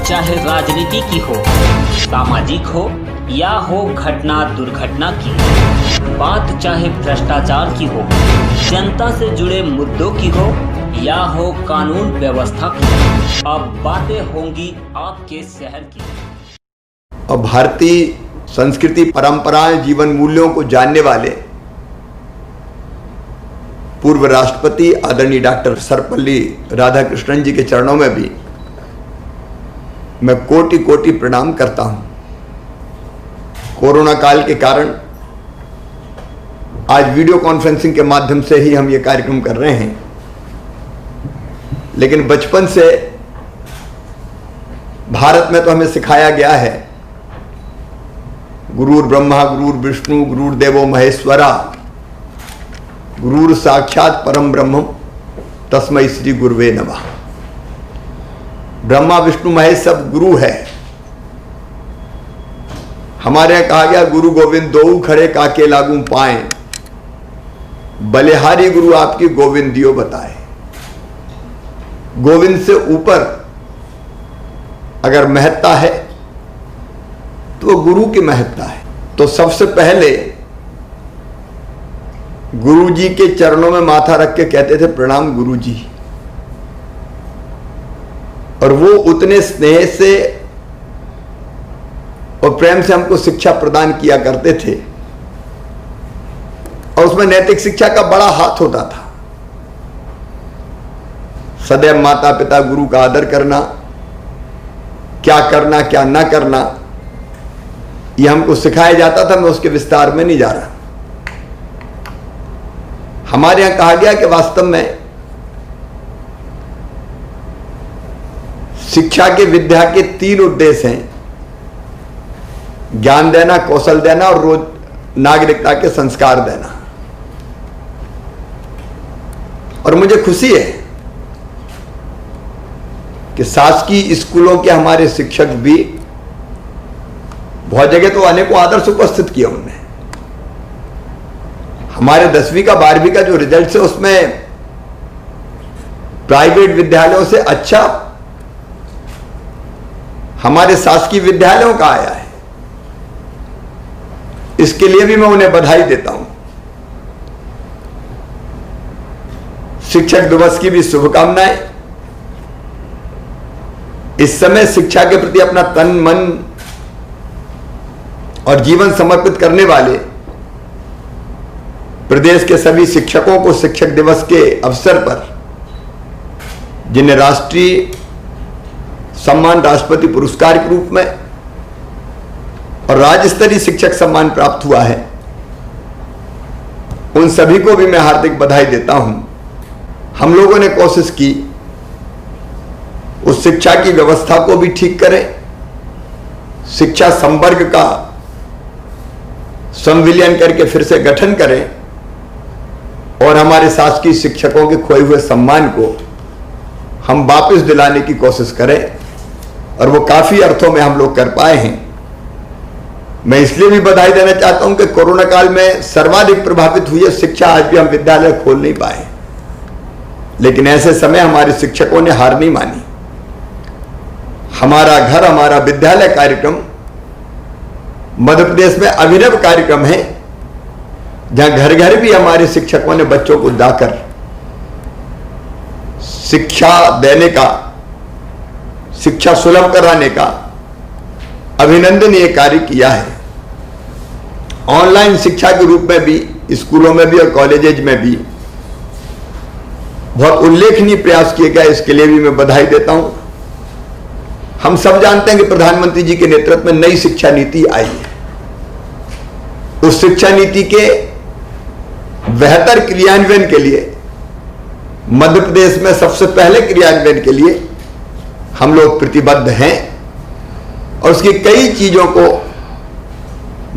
चाहे राजनीति की हो, सामाजिक हो या हो घटना दुर्घटना की, बात चाहे भ्रष्टाचार की हो, जनता से जुड़े मुद्दों की हो या हो कानून व्यवस्था की, अब बातें होंगी आपके शहर की। और भारतीय संस्कृति, परंपराएं, जीवन मूल्यों को जानने वाले पूर्व राष्ट्रपति आदरणीय डॉक्टर सर्वपल्ली राधाकृष्णन जी के चरणों में भी मैं कोटि कोटि प्रणाम करता हूं। कोरोना काल के कारण आज वीडियो कॉन्फ्रेंसिंग के माध्यम से ही हम ये कार्यक्रम कर रहे हैं, लेकिन बचपन से भारत में तो हमें सिखाया गया है गुरुर ब्रह्मा गुरुर विष्णु गुरुर्देवो महेश्वरा गुरुर साक्षात परम ब्रह्म तस्मै श्री गुरुवे नमः। ब्रह्मा विष्णु महेश सब गुरु है। हमारे यहां कहा गया गुरु गोविंद दोऊ खड़े काके लागू पाए, बलिहारी गुरु आपकी गोविंदियो बताए। गोविंद से ऊपर अगर महत्ता है तो वो गुरु की महत्ता है। तो सबसे पहले गुरु जी के चरणों में माथा रख के कहते थे प्रणाम गुरु जी, और वो उतने स्नेह से और प्रेम से हमको शिक्षा प्रदान किया करते थे, और उसमें नैतिक शिक्षा का बड़ा हाथ होता था। सदैव माता पिता गुरु का आदर करना, क्या करना क्या ना करना, यह हमको सिखाया जाता था। मैं उसके विस्तार में नहीं जा रहा। हमारे यहां कहा गया कि वास्तव में शिक्षा के विद्या के 3 उद्देश्य हैं: ज्ञान देना, कौशल देना और रोज नागरिकता के संस्कार देना। और मुझे खुशी है कि शासकीय स्कूलों के हमारे शिक्षक भी बहुत जगह तो अनेकों आदर्श उपस्थित किए उन्होंने। हमारे 10वीं का 12वीं का जो रिजल्ट है उसमें प्राइवेट विद्यालयों से अच्छा हमारे शासकीय विद्यालयों का आया है। इसके लिए भी मैं उन्हें बधाई देता हूं। शिक्षक दिवस की भी शुभकामनाएं। इस समय शिक्षा के प्रति अपना तन मन और जीवन समर्पित करने वाले प्रदेश के सभी शिक्षकों को शिक्षक दिवस के अवसर पर, जिन्हें राष्ट्रीय सम्मान राष्ट्रपति पुरस्कार के रूप में और राज्य स्तरीय शिक्षक सम्मान प्राप्त हुआ है, उन सभी को भी मैं हार्दिक बधाई देता हूं। हम लोगों ने कोशिश की उस शिक्षा की व्यवस्था को भी ठीक करें, शिक्षा संवर्ग का संविलियन करके फिर से गठन करें और हमारे शासकीय शिक्षकों के खोए हुए सम्मान को हम वापस दिलाने की कोशिश करें, और वो काफी अर्थों में हम लोग कर पाए हैं। मैं इसलिए भी बधाई देना चाहता हूं कि कोरोना काल में सर्वाधिक प्रभावित हुई है शिक्षा। आज भी हम विद्यालय खोल नहीं पाए, लेकिन ऐसे समय हमारे शिक्षकों ने हार नहीं मानी। हमारा घर हमारा विद्यालय कार्यक्रम मध्य प्रदेश में अभिनव कार्यक्रम है, जहां घर घर भी हमारे शिक्षकों ने बच्चों को जाकर शिक्षा देने का, शिक्षा सुलभ कराने का अभिनंदनीय कार्य किया है। ऑनलाइन शिक्षा के रूप में भी स्कूलों में भी और कॉलेजेज में भी बहुत उल्लेखनीय प्रयास किए गए। इसके लिए भी मैं बधाई देता हूं। हम सब जानते हैं कि प्रधानमंत्री जी के नेतृत्व में नई शिक्षा नीति आई है। उस शिक्षा नीति के बेहतर क्रियान्वयन के लिए, मध्य प्रदेश में सबसे पहले क्रियान्वयन के लिए हम लोग प्रतिबद्ध हैं, और उसकी कई चीजों को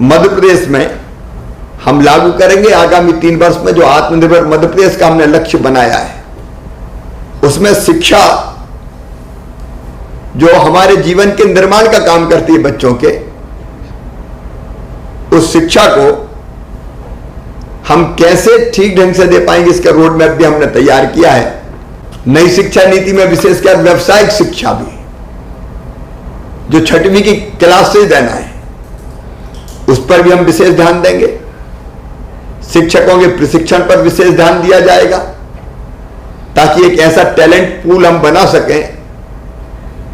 मध्य प्रदेश में हम लागू करेंगे। आगामी 3 वर्ष में जो आत्मनिर्भर मध्य प्रदेश का हमने लक्ष्य बनाया है, उसमें शिक्षा जो हमारे जीवन के निर्माण का काम करती है बच्चों के, उस शिक्षा को हम कैसे ठीक ढंग से दे पाएंगे, इसका रोड मैप भी हमने तैयार किया है। नई शिक्षा नीति में विशेषकर व्यावसायिक शिक्षा भी, जो 6वीं की क्लास से देना है, उस पर भी हम विशेष ध्यान देंगे। शिक्षकों के प्रशिक्षण पर विशेष ध्यान दिया जाएगा ताकि एक ऐसा टैलेंट पूल हम बना सकें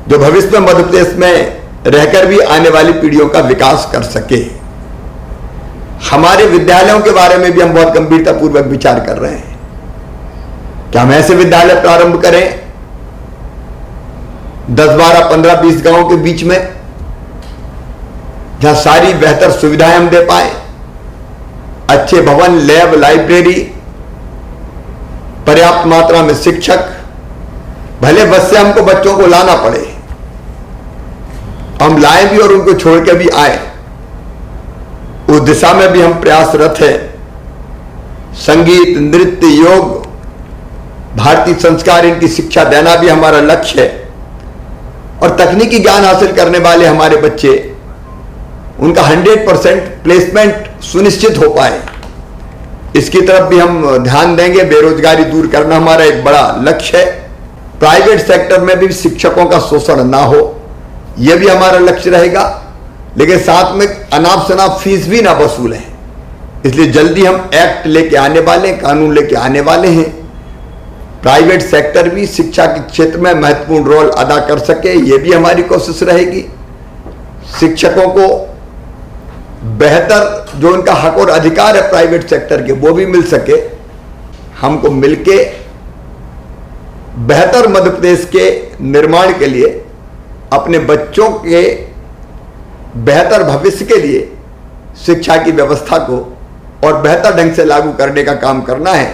जो भविष्य में मध्य प्रदेश में रहकर भी आने वाली पीढ़ियों का विकास कर सके। हमारे विद्यालयों के बारे में भी हम बहुत गंभीरतापूर्वक विचार कर रहे हैं कि हम ऐसे विद्यालय प्रारंभ करें 10, 12, 15, 20 गांवों के बीच में, जहां सारी बेहतर सुविधाएं हम दे पाए, अच्छे भवन, लैब, लाइब्रेरी, पर्याप्त मात्रा में शिक्षक, भले बस से हमको बच्चों को लाना पड़े, हम लाएं भी और उनको छोड़ के भी आए, उस दिशा में भी हम प्रयासरत हैं। संगीत, नृत्य, योग, भारतीय संस्कार, इनकी शिक्षा देना भी हमारा लक्ष्य है। और तकनीकी ज्ञान हासिल करने वाले हमारे बच्चे, उनका 100% प्लेसमेंट सुनिश्चित हो पाए, इसकी तरफ भी हम ध्यान देंगे। बेरोजगारी दूर करना हमारा एक बड़ा लक्ष्य है। प्राइवेट सेक्टर में भी शिक्षकों का शोषण ना हो, यह भी हमारा लक्ष्य रहेगा। लेकिन साथ में अनाप शनाप फीस भी ना वसूलें, इसलिए जल्दी हम एक्ट लेके आने वाले, कानून लेके आने वाले हैं। प्राइवेट सेक्टर भी शिक्षा के क्षेत्र में महत्वपूर्ण रोल अदा कर सके, यह भी हमारी कोशिश रहेगी। शिक्षकों को बेहतर जो उनका हक और अधिकार है प्राइवेट सेक्टर के, वो भी मिल सके। हमको मिलके बेहतर मध्य प्रदेश के निर्माण के लिए, अपने बच्चों के बेहतर भविष्य के लिए शिक्षा की व्यवस्था को और बेहतर ढंग से लागू करने का काम करना है।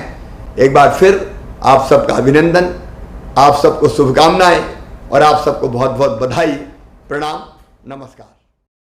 एक बार फिर आप सबका अभिनंदन, आप सबको शुभकामनाएं और आप सबको बहुत बहुत बधाई, प्रणाम, नमस्कार।